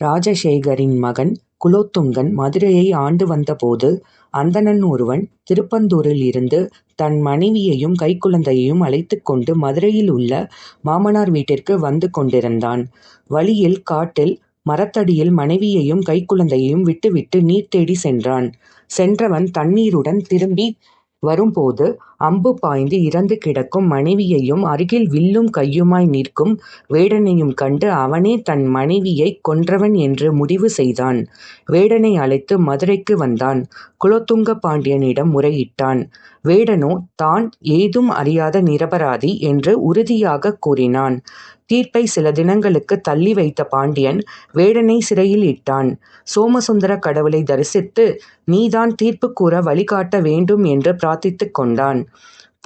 ராஜசேகரின் மகன் குலோத்துங்கன் மதுரையை ஆண்டு வந்தபோது, அந்தணன் ஒருவன் திருப்பந்தூரில் இருந்து தன் மனைவியையும் கைக்குழந்தையையும் அழைத்துக் கொண்டு மதுரையில் உள்ள மாமனார் வீட்டிற்கு வந்து கொண்டிருந்தான். வழியில் காட்டில் மரத்தடியில் மனைவியையும் கைக்குழந்தையையும் விட்டுவிட்டு நீர் தேடி சென்றான். சென்றவன் தண்ணீருடன் திரும்பி வரும்போது, அம்பு பாய்ந்து இறந்து கிடக்கும் மனைவியையும் அருகில் வில்லும் கையுமாய் நிற்கும் வேடனையும் கண்டு அவனே தன் மனைவியைக் கொன்றவன் என்று முடிவு செய்தான். வேடனை அழைத்து மதுரைக்கு வந்தான். குலோத்துங்க பாண்டியனிடம் முறையிட்டான். வேடனோ தான் ஏதும் அறியாத நிரபராதி என்று உறுதியாகக் கூறினான். தீர்ப்பை சில தினங்களுக்கு தள்ளி வைத்த பாண்டியன் வேடனை சிறையில் இட்டான். சோமசுந்தர கடவுளை தரிசித்து, நீதான் தீர்ப்பு கூற வழிகாட்ட வேண்டும் என்று பிரார்த்தித்துக் கொண்டான்.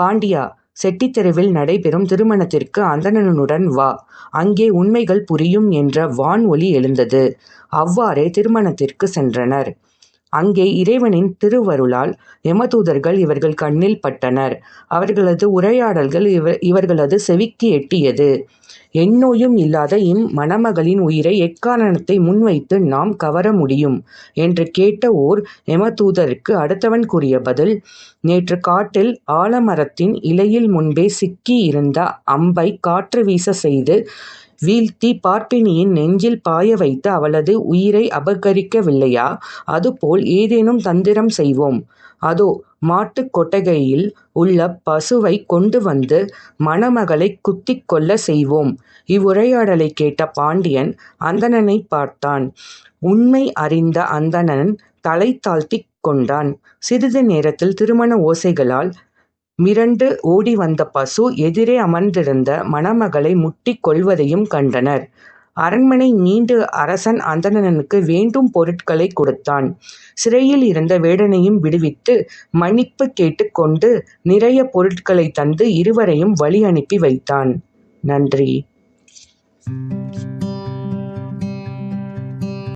பாண்டியா, செட்டித்தெருவில் நடைபெறும் திருமணத்திற்கு அந்தணனுடன் வா, அங்கே உண்மைகள் புரியும் என்ற வான் ஒலி எழுந்தது. அவ்வாறே திருமணத்திற்கு சென்றனர். அங்கே இறைவனின் திருவருளால் யமதூதர்கள் இவர்கள் கண்ணில் பட்டனர். அவர்களது உரையாடல்கள் இவர்களது செவிக்கு எட்டியது. எந்நோயும் இல்லாத மணமகளின் உயிரை எக்காரணத்தை முன்வைத்து நாம் கவர முடியும் என்று கேட்ட ஓர் யமதூதருக்கு அடுத்தவன் கூறிய பதில், நேற்று காட்டில் ஆலமரத்தின் இலையில் முன்பே சிக்கி இருந்த அம்பை காற்று வீச செய்து வீழ்த்தி பார்ப்பினியின் நெஞ்சில் பாய வைத்து அவளது உயிரை அபகரிக்கவில்லையா? அதுபோல் ஏதேனும் தந்திரம் செய்வோம். அதோ மாட்டுக் கொட்டகையில் உள்ள பசுவை கொண்டு வந்து மணமகளை குத்திக் கொள்ள செய்வோம். இவ்வுரையாடலை கேட்ட பாண்டியன் அந்தணனை பார்த்தான். உண்மை அறிந்த அந்தணன் தலை தாழ்த்திக் கொண்டான். சிறிது நேரத்தில் திருமண ஓசைகளால் மிரண்டு ஓடி வந்த பசு எதிரே அமர்ந்திருந்த மணமகளை முட்டிக் கொள்வதையும் கண்டனர். அரண்மனை மீண்டு அரசன் அந்தணனுக்கு வேண்டும் பொருட்களை கொடுத்தான். சிறையில் இருந்த வேடனையும் விடுவித்து மன்னிப்பு கேட்டுக் கொண்டு நிறைய பொருட்களை தந்து இருவரையும் வழி அனுப்பி வைத்தான். நன்றி.